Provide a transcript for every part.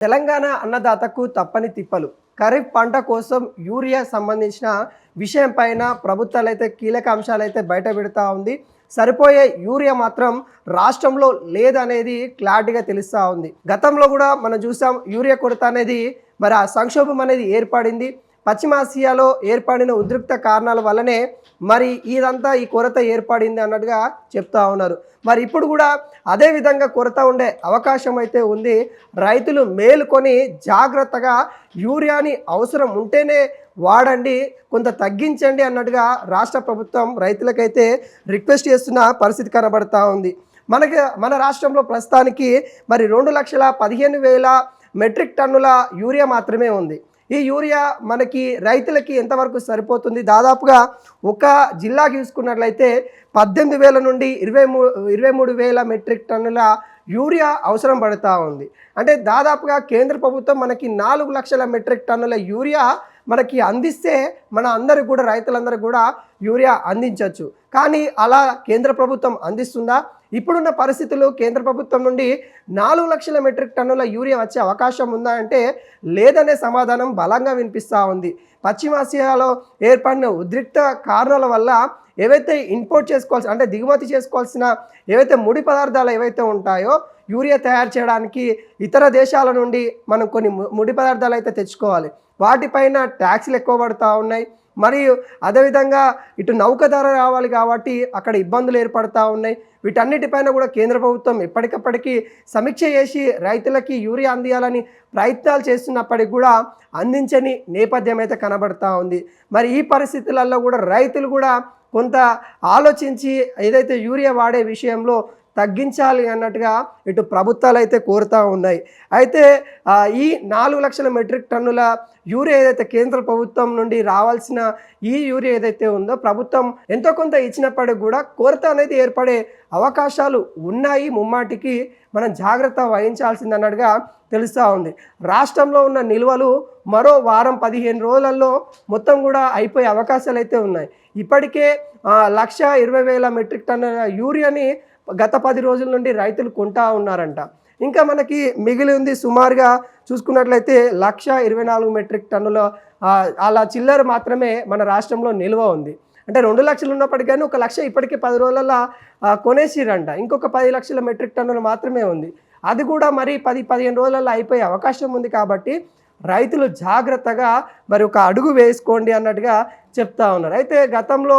తెలంగాణ అన్నదాతకు తప్పని తిప్పలు. ఖరీఫ్ పంట కోసం యూరియా సంబంధించిన విషయం పైన ప్రభుత్వాలైతే కీలక అంశాలైతే బయట పెడతా ఉంది. సరిపోయే యూరియా మాత్రం రాష్ట్రంలో లేదనేది క్లారిటీగా తెలుస్తూ ఉంది. గతంలో కూడా మనం చూసాం యూరియా కొరత అనేది మరి ఆ సంక్షోభం అనేది ఏర్పడింది. పశ్చిమాసియాలో ఏర్పడిన ఉద్రిక్త కారణాల వల్లనే మరి ఇదంతా ఈ కొరత ఏర్పడింది అన్నట్టుగా చెప్తా ఉన్నారు. మరి ఇప్పుడు కూడా అదే విధంగా కొరత ఉండే అవకాశం అయితే ఉంది. రైతులు మేలుకొని జాగ్రత్తగా యూరియాని అవసరం ఉంటేనే వాడండి, కొంత తగ్గించండి అన్నట్టుగా రాష్ట్ర ప్రభుత్వం రైతులకైతే రిక్వెస్ట్ చేస్తున్న పరిస్థితి కనబడతా ఉంది. మన రాష్ట్రంలో ప్రస్తుతానికి మరి 2,15,000 మెట్రిక్ టన్నుల యూరియా మాత్రమే ఉంది. ఈ యూరియా మనకి రైతులకి ఎంతవరకు సరిపోతుంది? దాదాపుగా ఒక జిల్లా చూసుకున్నట్లయితే 18,000 నుండి 23,000 మెట్రిక్ టన్నుల యూరియా అవసరం పడుతూ ఉంది. అంటే దాదాపుగా కేంద్ర ప్రభుత్వం మనకి 4 లక్షల మెట్రిక్ టన్నుల యూరియా మనకి అందిస్తే మన అందరికి కూడా రైతులందరూ కూడా యూరియా అందించవచ్చు. కానీ అలా కేంద్ర ప్రభుత్వం అందిస్తుందా? ఇప్పుడున్న పరిస్థితులు కేంద్ర ప్రభుత్వం నుండి 4 లక్షల మెట్రిక్ టన్నుల యూరియా వచ్చే అవకాశం ఉందా అంటే లేదనే సమాధానం బలంగా వినిపిస్తూ ఉంది. పశ్చిమాసియాలో ఏర్పడిన ఉద్రిక్త కారణాల వల్ల ఏవైతే ఇంపోర్ట్ చేసుకోవాల్సిన అంటే దిగుమతి చేసుకోవాల్సిన ఏవైతే ముడి పదార్థాలు ఏవైతే ఉంటాయో యూరియా తయారు చేయడానికి ఇతర దేశాల నుండి మనం కొన్ని ముడి పదార్థాలు అయితే తెచ్చుకోవాలి. వాటిపైన ట్యాక్స్లు ఎక్కువ పడుతూ ఉన్నాయి. మరియు అదేవిధంగా ఇటు నౌక ధర రావాలి కాబట్టి అక్కడ ఇబ్బందులు ఏర్పడుతూ ఉన్నాయి. వీటన్నిటిపైన కూడా కేంద్ర ప్రభుత్వం ఎప్పటికప్పటికీ సమీక్ష చేసి రైతులకి యూరియా అందియాలని ప్రయత్నాలు చేస్తున్నప్పటికీ కూడా అందించని నేపథ్యం అయితే కనబడుతూ ఉంది. మరి ఈ పరిస్థితులలో కూడా రైతులు కూడా కొంత ఆలోచించి ఏదైతే యూరియా వాడే విషయంలో తగ్గించాలి అన్నట్టుగా ఇటు ప్రభుత్వాలు అయితే కోరుతూ ఉన్నాయి. అయితే ఈ 4 లక్షల మెట్రిక్ టన్నుల యూరియా ఏదైతే కేంద్ర ప్రభుత్వం నుండి రావాల్సిన ఈ యూరియా ఏదైతే ఉందో ప్రభుత్వం ఎంతో కొంత ఇచ్చినప్పటికీ కూడా కొరత అనేది ఏర్పడే అవకాశాలు ఉన్నాయి. ముమ్మాటికి మనం జాగ్రత్త వహించాల్సింది అన్నట్టుగా తెలుస్తూ ఉంది. రాష్ట్రంలో ఉన్న నిల్వలు మరో వారం 15 రోజులలో మొత్తం కూడా అయిపోయే అవకాశాలు అయితే ఉన్నాయి. ఇప్పటికే 1,20,000 మెట్రిక్ టన్నుల యూరియాని గత 10 రోజుల నుండి రైతులు కొంటా ఉన్నారంట. ఇంకా మనకి మిగిలి ఉంది సుమారుగా చూసుకున్నట్లయితే 1,24,000 మెట్రిక్ టన్నుల అలా చిల్లర మాత్రమే మన రాష్ట్రంలో నిల్వ ఉంది. అంటే 2 లక్షలు ఉన్నప్పటికీ 1 లక్ష ఇప్పటికే 10 రోజులలో కొనేసిరంట. ఇంకొక 10 లక్షల మెట్రిక్ టన్నులు మాత్రమే ఉంది. అది కూడా మరి 10-15 రోజులలో అయిపోయే అవకాశం ఉంది. కాబట్టి రైతులు జాగ్రత్తగా మరి ఒక అడుగు వేసుకోండి అన్నట్టుగా చెప్తా ఉన్నారు. అయితే గతంలో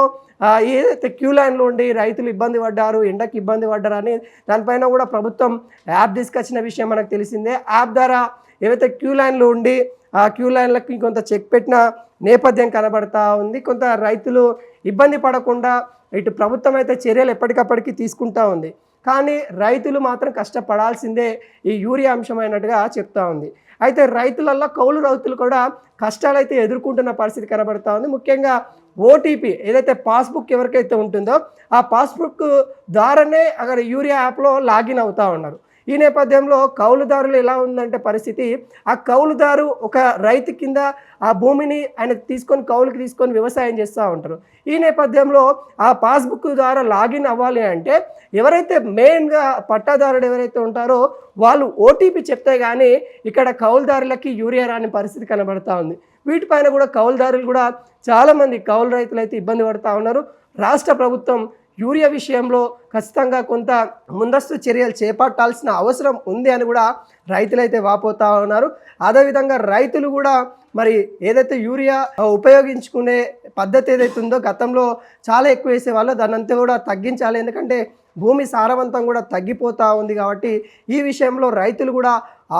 ఏదైతే క్యూ లైన్లో ఉండి రైతులు ఇబ్బంది పడ్డారు, ఎండకి ఇబ్బంది పడ్డారు అని దానిపైన కూడా ప్రభుత్వం యాప్ తీసుకొచ్చిన విషయం మనకు తెలిసిందే. యాప్ ద్వారా ఏవైతే క్యూ లైన్లో ఉండి ఆ క్యూ లైన్లకి కొంత చెక్ పెట్టిన నేపథ్యం కనబడతా ఉంది. కొంత రైతులు ఇబ్బంది పడకుండా ఇటు ప్రభుత్వం అయితే చర్యలు ఎప్పటికప్పటికీ తీసుకుంటూ ఉంది. కానీ రైతులు మాత్రం కష్టపడాల్సిందే ఈ యూరియా అంశమైనట్టుగా చెప్తా ఉంది. అయితే రైతులల్లో కౌలు రైతులు కూడా కష్టాలైతే ఎదుర్కొంటున్న పరిస్థితి కనబడతా ఉంది. ముఖ్యంగా ఓటీపీ ఏదైతే పాస్బుక్ ఎవరికైతే ఉంటుందో ఆ పాస్బుక్ ద్వారానే అక్కడ యూరియా యాప్లో లాగిన్ అవుతూ ఉన్నారు. ఈ నేపథ్యంలో కౌలుదారులు ఎలా ఉందంటే పరిస్థితి, ఆ కౌలుదారు ఒక రైతు కింద ఆ భూమిని ఆయన కౌలుకి తీసుకొని వ్యవసాయం చేస్తూ ఉంటారు. ఈ నేపథ్యంలో ఆ పాస్బుక్ ద్వారా లాగిన్ అవ్వాలి అంటే ఎవరైతే మెయిన్గా పట్టాదారుడు ఎవరైతే ఉంటారో వాళ్ళు ఓటీపీ చెప్తే కానీ ఇక్కడ కౌలుదారులకి యూరియా రాని పరిస్థితి కనబడతా ఉంది. వీటిపైన కూడా కౌలుదారులు కూడా చాలామంది కౌలు రైతులు అయితే ఇబ్బంది పడుతూ ఉన్నారు. రాష్ట్ర ప్రభుత్వం యూరియా విషయంలో ఖచ్చితంగా కొంత ముందస్తు చర్యలు చేపట్టాల్సిన అవసరం ఉంది అని కూడా రైతులైతే వాపోతూ ఉన్నారు. అదేవిధంగా రైతులు కూడా మరి ఏదైతే యూరియా ఉపయోగించుకునే పద్ధతి ఏదైతే ఉందో గతంలో చాలా ఎక్కువ వేసేవాళ్ళు దాన్ని అంతా కూడా తగ్గించాలి. ఎందుకంటే భూమి సారవంతం కూడా తగ్గిపోతూ ఉంది. కాబట్టి ఈ విషయంలో రైతులు కూడా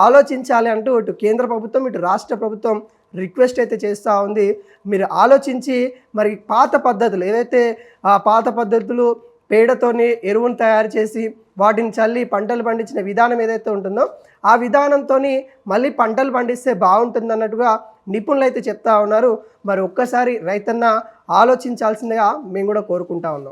ఆలోచించాలి అంటూ ఇటు కేంద్ర ప్రభుత్వం ఇటు రాష్ట్ర ప్రభుత్వం రిక్వెస్ట్ అయితే చేస్తూ ఉంది. మీరు ఆలోచించి మరి పాత పద్ధతులు ఏదైతే ఆ పాత పద్ధతులు పేడతోని ఎరువును తయారు చేసి వాటిని చల్లి పంటలు పండించిన విధానం ఏదైతే ఉంటుందో ఆ విధానంతో మళ్ళీ పంటలు పండిస్తే బాగుంటుంది అన్నట్టుగా నిపుణులు అయితే చెప్తా ఉన్నారు. మరి ఒక్కసారి రైతన్న ఆలోచించాల్సిందిగా మేము కూడా కోరుకుంటా ఉన్నాం.